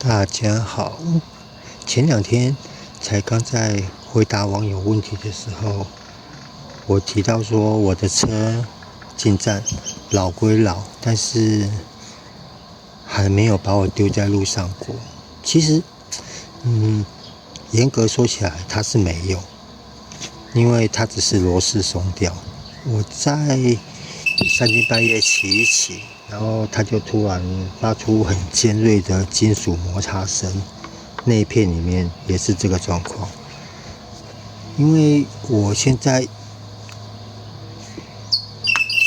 大家好，前两天才刚在回答网友问题的时候，我提到说我的车进站老归老，但是还没有把我丢在路上过。其实，严格说起来，它是没有，因为它只是螺丝松掉。我在三更半夜骑一骑，然后它就突然发出很尖锐的金属摩擦声，内片里面也是这个状况。因为我现在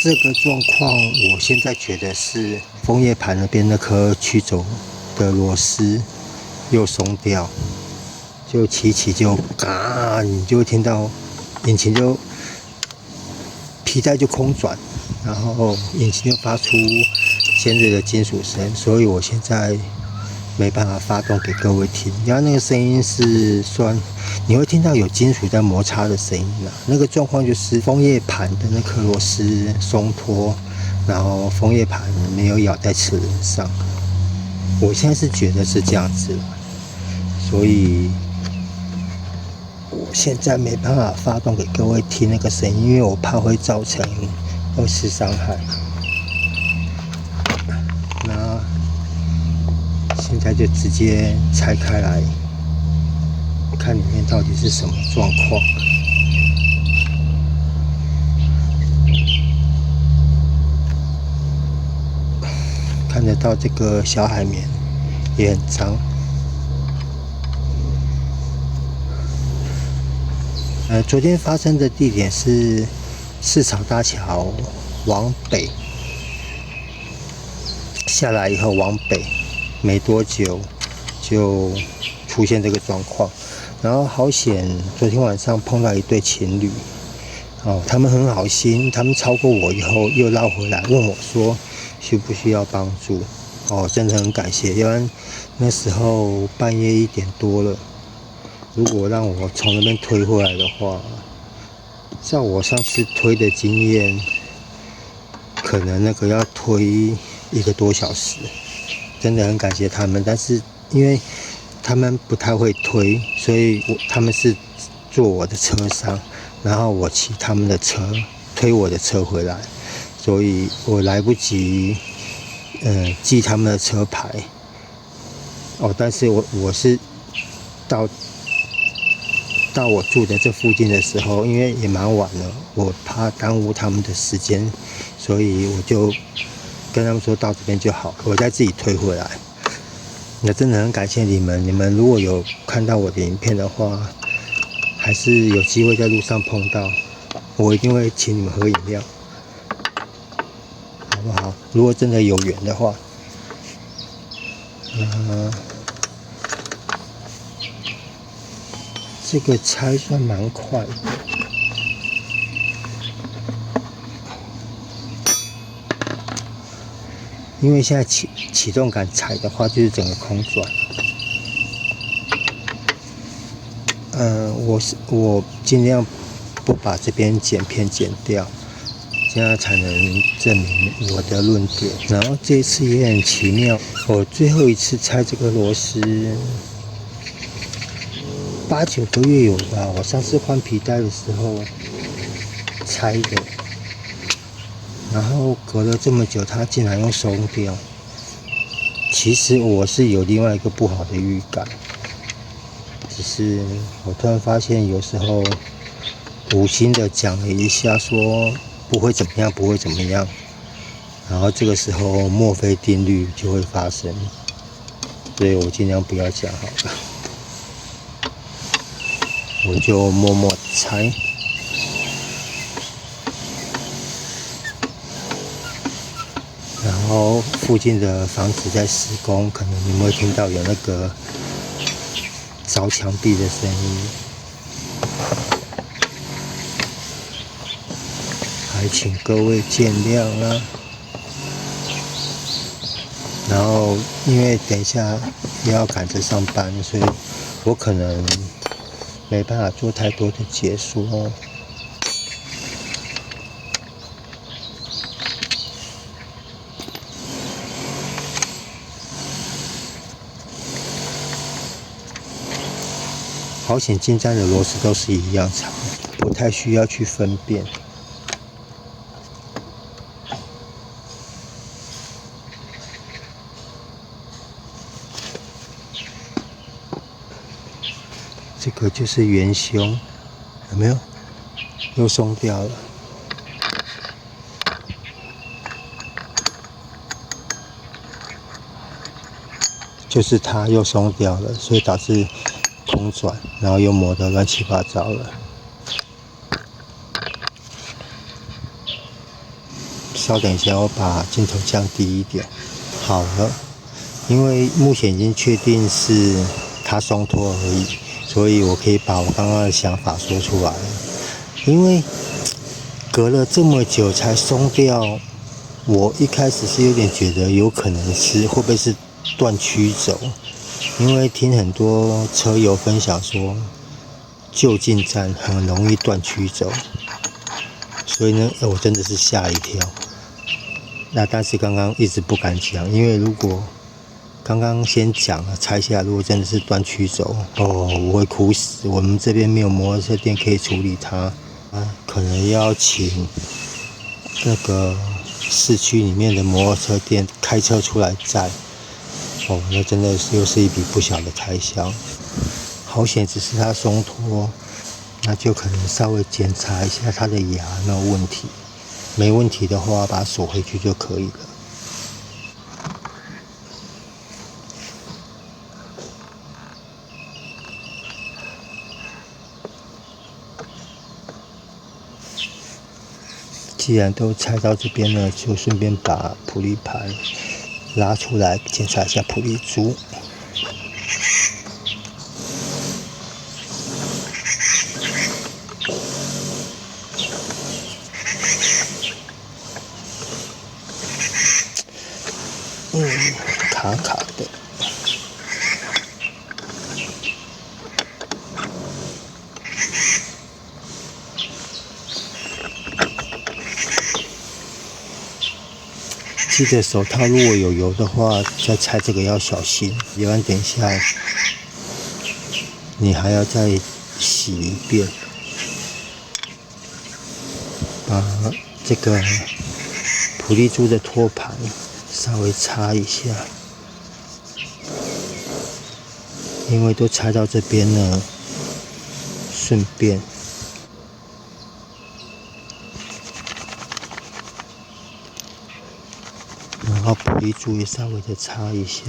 这个状况，我现在觉得是枫叶盘那边那颗曲轴的螺丝又松掉，就骑骑就嘎，你就会听到引擎就皮带就空转，然后引擎就发出尖锐的金属声，所以我现在没办法发动给各位听。然后那个声音是算你会听到有金属在摩擦的声音啦。那个状况就是枫叶盘的那颗螺丝松脱，然后枫叶盘没有咬在齿轮上。我现在是觉得是这样子啦，所以我现在没办法发动给各位听那个声音，因为我怕会造成二次伤害。那现在就直接拆开来，看里面到底是什么状况。看得到这个小海绵也很脏。昨天发生的地点是市草大桥往北，下来以后往北没多久就出现这个状况，然后好险，昨天晚上碰到一对情侣，他们很好心，他们超过我以后又绕回来问我说需不需要帮助，真的很感谢，要不然那时候半夜1点多了，如果让我从那边推回来的话，照我上次推的经验，可能那个要推1个多小时，真的很感谢他们。但是因为他们不太会推，所以他们是坐我的车上，然后我骑他们的车推我的车回来，所以我来不及记他们的车牌。但是我是到我住的这附近的时候，因为也蛮晚了，我怕耽误他们的时间，所以我就跟他们说到这边就好，我再自己推回来。那真的很感谢你们，你们如果有看到我的影片的话，还是有机会在路上碰到，我一定会请你们喝饮料，好不好？如果真的有缘的话，这个拆算蛮快的。因为现在启动杆踩的话，就是整个空转。我尽量不把这边剪片剪掉，这样才能证明我的论点。然后这一次也很奇妙，我最后一次拆这个螺丝8、9个月有吧？我上次换皮带的时候拆的。然后隔了这么久，它竟然又松掉。其实我是有另外一个不好的预感，只是我突然发现，有时候无心的讲了一下，说不会怎么样，不会怎么样，然后这个时候墨菲定律就会发生，所以我尽量不要讲好了，我就默默拆。然后附近的房子在施工，可能你们会听到有那个凿墙壁的声音，还请各位见谅啦。然后因为等一下也要赶着上班，所以我可能没办法做太多的解说哦。好险进站的螺丝都是一样长，不太需要去分辨。这个就是圆胸，有没有？又松掉了。就是它又松掉了，所以导致空转，然后又磨得乱七八糟了。稍等一下，我把镜头降低一点。好了，因为目前已经确定是它松脱而已，所以我可以把我刚刚的想法说出来了。因为隔了这么久才松掉，我一开始是有点觉得有可能是会不会是断曲轴，因为听很多车友分享说，就近站很容易断曲轴，所以呢，我真的是吓一跳。那但是刚刚一直不敢讲，因为如果刚刚先讲了，拆下来如果真的是断曲轴，我会哭死。我们这边没有摩托车店可以处理它，可能要请那个市区里面的摩托车店开车出来载。那真的是又是一笔不小的开销。好险，只是它松脱，那就可能稍微检查一下它的牙有没有问题。没问题的话，把它锁回去就可以了。既然都拆到这边了，就顺便把普利盘拉出来检查一下普利珠。卡卡的。记得手套如果有油的话，再拆这个要小心，要不然等一下你还要再洗一遍。把这个普利珠的托盘稍微擦一下，因为都拆到这边了，顺便然后普利珠也稍微的擦一下。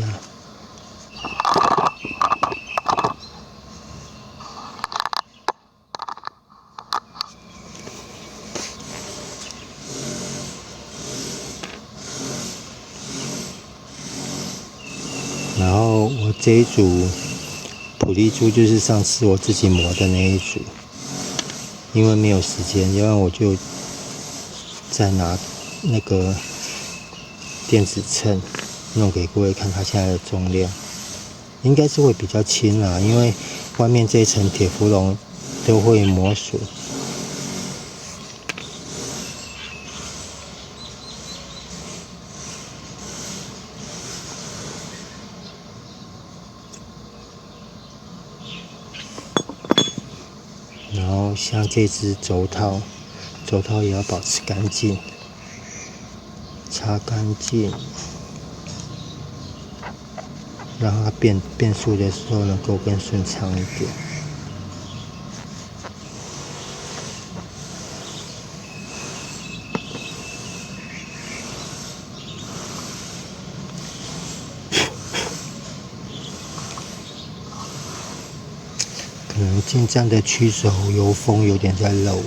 然后我这一组普利珠就是上次我自己磨的那一组，因为没有时间，要不然我就再拿那个电子秤弄给各位看它现在的重量，应该是会比较轻啦，因为外面这一层铁氟龙都会磨损。然后像这只轴套也要保持干净，擦干净，让它变速的时候能够更顺畅一点。可能进站的曲轴油封有点在漏。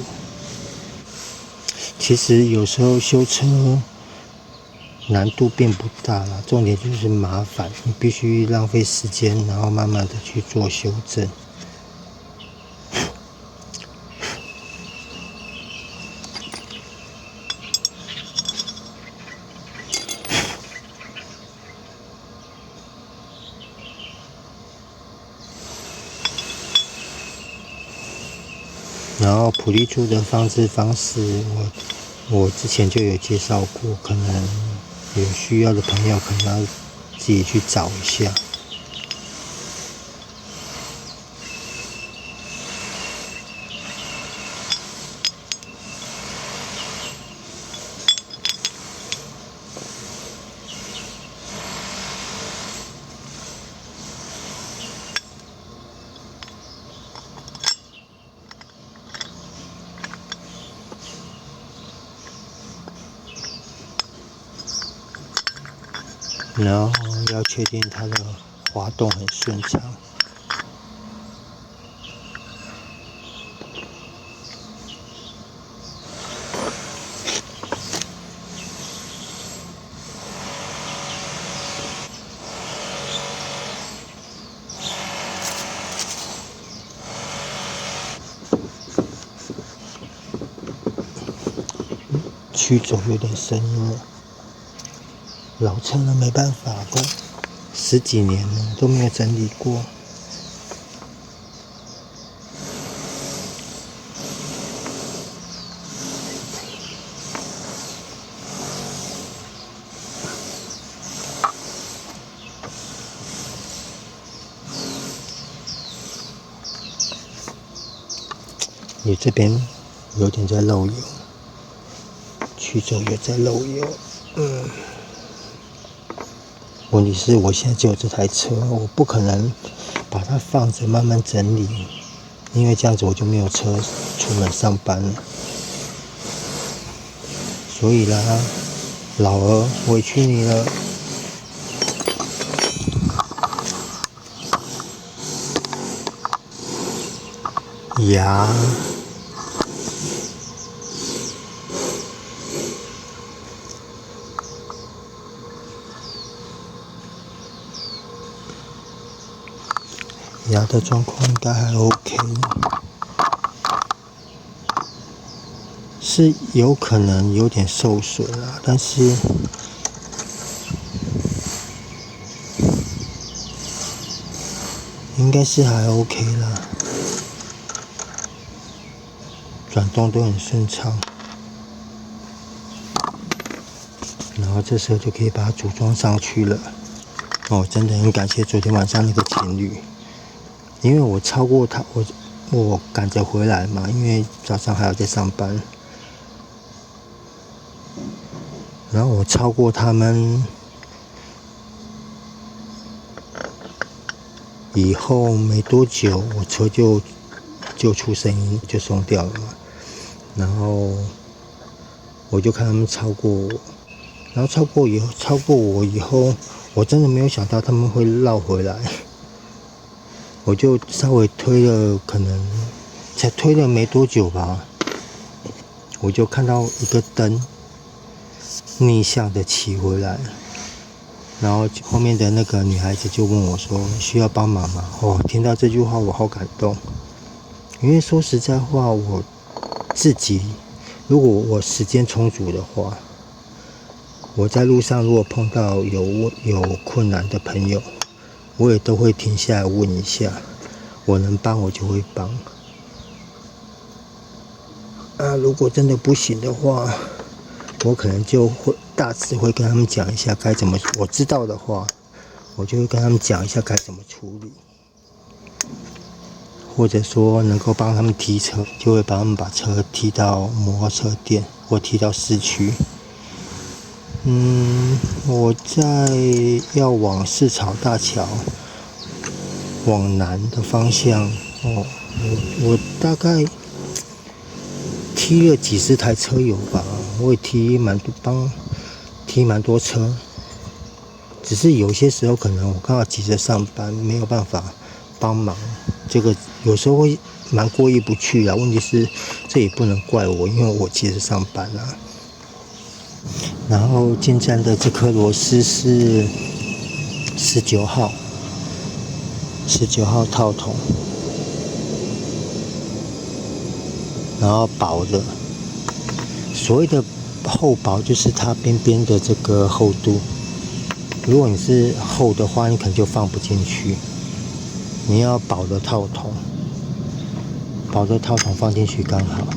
其实有时候修车难度并不大啦，重点就是麻烦，你必须浪费时间，然后慢慢的去做修正。然后普利珠的放置方式，我之前就有介绍过，可能有需要的朋友可能要自己去找一下。然后要确定它的滑动很顺畅。曲轴有点声音了，老车了没办法，都10几年了都没有整理过。你这边有点在漏油，曲轴也在漏油。问题是我现在只有这台车，我不可能把它放着慢慢整理，因为这样子我就没有车出门上班了。所以啦，老儿委屈你了。呀，牙的状况应该还 OK， 是有可能有点受损啦，但是应该是还 OK 啦，转动都很顺畅。然后这时候就可以把它组装上去了。真的很感谢昨天晚上那个情侣，因为我超过他，我赶着回来嘛，因为早上还要在上班。然后我超过他们以后没多久，我车就出声音，就松掉了嘛。然后我就看他们超过我，然后超过我以后，我真的没有想到他们会绕回来。我就稍微推了，可能才推了没多久吧，我就看到一个灯逆向的骑回来，然后后面的那个女孩子就问我说：“需要帮忙吗？”听到这句话我好感动，因为说实在话，我自己如果我时间充足的话，我在路上如果碰到有困难的朋友，我也都会停下来问一下，我能帮我就会帮。如果真的不行的话，我可能就会大致会跟他们讲一下该怎么，我知道的话，我就会跟他们讲一下该怎么处理，或者说能够帮他们提车，就会帮他们把车提到摩托车店或提到市区。我在要往市草大桥往南的方向，我大概踢了几十台车友吧，我也踢蛮多车，只是有些时候可能我刚好急着上班，没有办法帮忙，这个有时候会蛮过意不去啦。问题是这也不能怪我，因为我急着上班啦。然后进站的这颗螺丝是19号套筒，然后薄的，所谓的厚薄就是它边边的这个厚度。如果你是厚的话，你可能就放不进去。你要薄的套筒放进去刚好。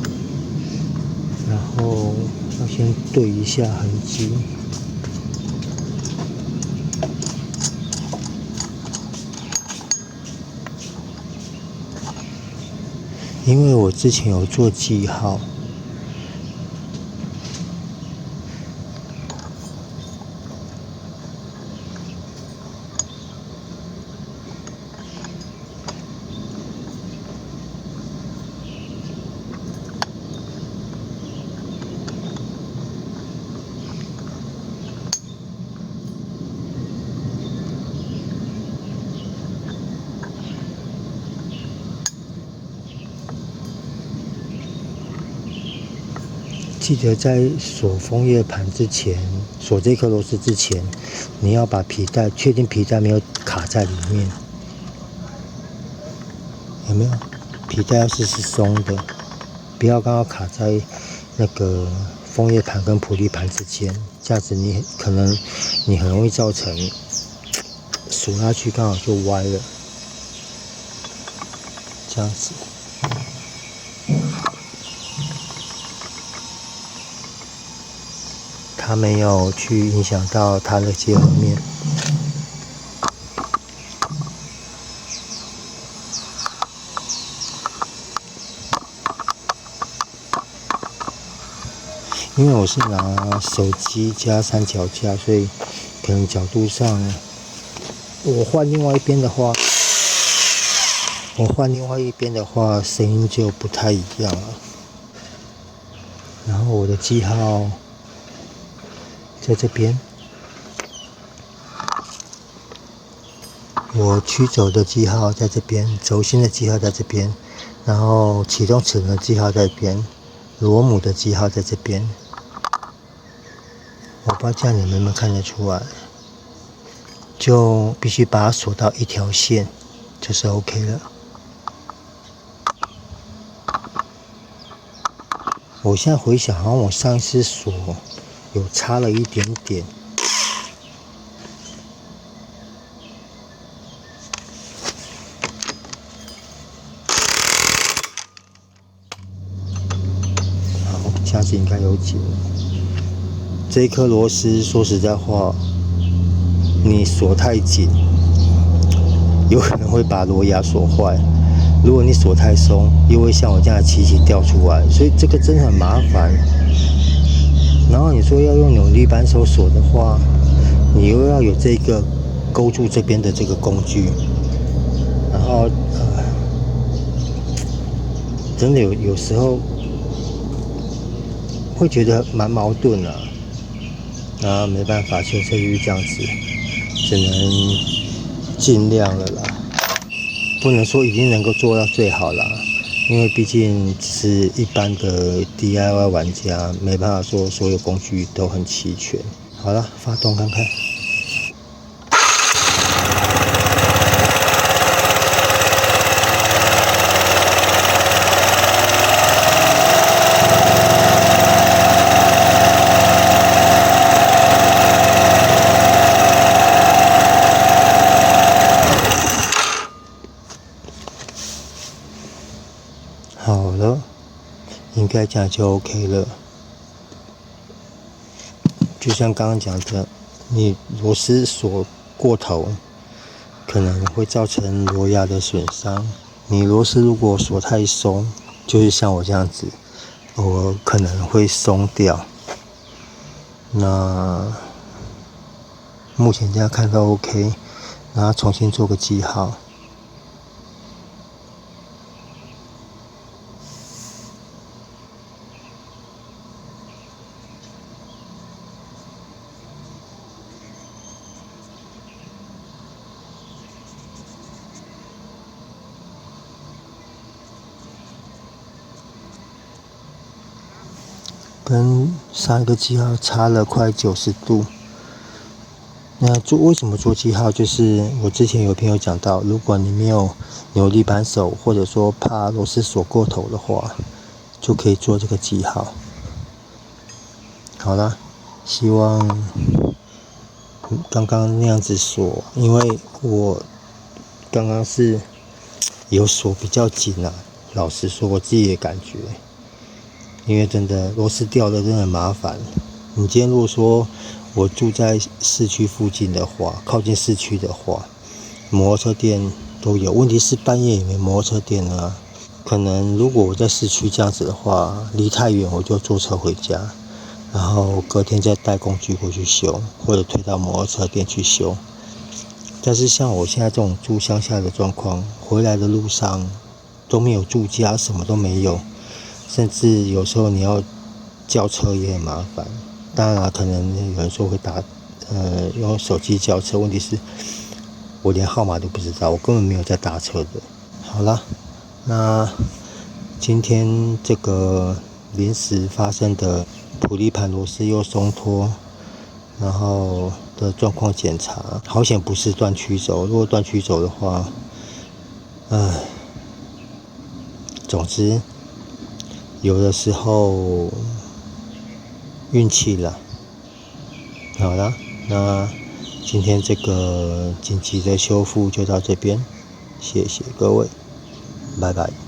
然后要先对一下痕迹。因为我之前有做记号，记得在锁封叶盘之前，锁这颗螺丝之前，你要把皮带确定皮带没有卡在里面，有没有？皮带要是松的，不要刚好卡在那个封叶盘跟普利盘之间，这样子你很容易造成锁下去刚好就歪了，这样子。它没有去影响到它的结合面。因为我是拿手机加三脚架，所以可能角度上，我换另外一边的话，声音就不太一样了。然后我的记号在这边，我曲轴的记号在这边，轴心的记号在这边，然后启动齿轮的记号在这边，螺母的记号在这边。我不知道这样你们有没有看得出来，就必须把它锁到一条线，就是 OK 了。我现在回想，好像我上一次锁有差了一点点。好，这样子应该有紧了。这一颗螺丝，说实在话，你锁太紧，有可能会把螺牙锁坏；如果你锁太松，又会像我这样齐齐掉出来。所以这个真的很麻烦。然后你说要用扭力扳手锁的话，你又要有这个勾住这边的这个工具，然后真的有时候会觉得蛮矛盾的。那没办法，就这样子，只能尽量了啦，不能说一定能够做到最好啦，因为毕竟是一般的 DIY 玩家，没办法说所有工具都很齐全。好了，发动看看。好了，应该这样就 OK 了。就像刚刚讲的，你螺丝锁过头，可能会造成螺牙的损伤。你螺丝如果锁太松，就是像我这样子，我可能会松掉。那目前这样看都 OK， 然后重新做个记号。跟上一个记号差了快90度。那为什么做记号？就是我之前有朋友讲到，如果你没有扭力扳手，或者说怕螺丝锁过头的话，就可以做这个记号。好啦，希望刚刚那样子锁，因为我刚刚是有锁比较紧啊。老实说，我自己也感觉。因为真的螺丝掉了真的很麻烦。你今天如果说我住在市区附近的话，靠近市区的话，摩托车店都有。问题是半夜也没摩托车店啊。可能如果我在市区这样子的话，离太远我就坐车回家，然后隔天再带工具过去修，或者推到摩托车店去修。但是像我现在这种住乡下的状况，回来的路上都没有住家，什么都没有。甚至有时候你要叫车也很麻烦。当然可能有人说会用手机叫车，问题是我连号码都不知道，我根本没有在打车的。好啦，那今天这个临时发生的普利盘螺丝又松脱，然后的状况检查，好险不是断曲轴，如果断曲轴的话，总之有的时候运气了。好啦，那今天这个紧急的修复就到这边，谢谢各位，拜拜。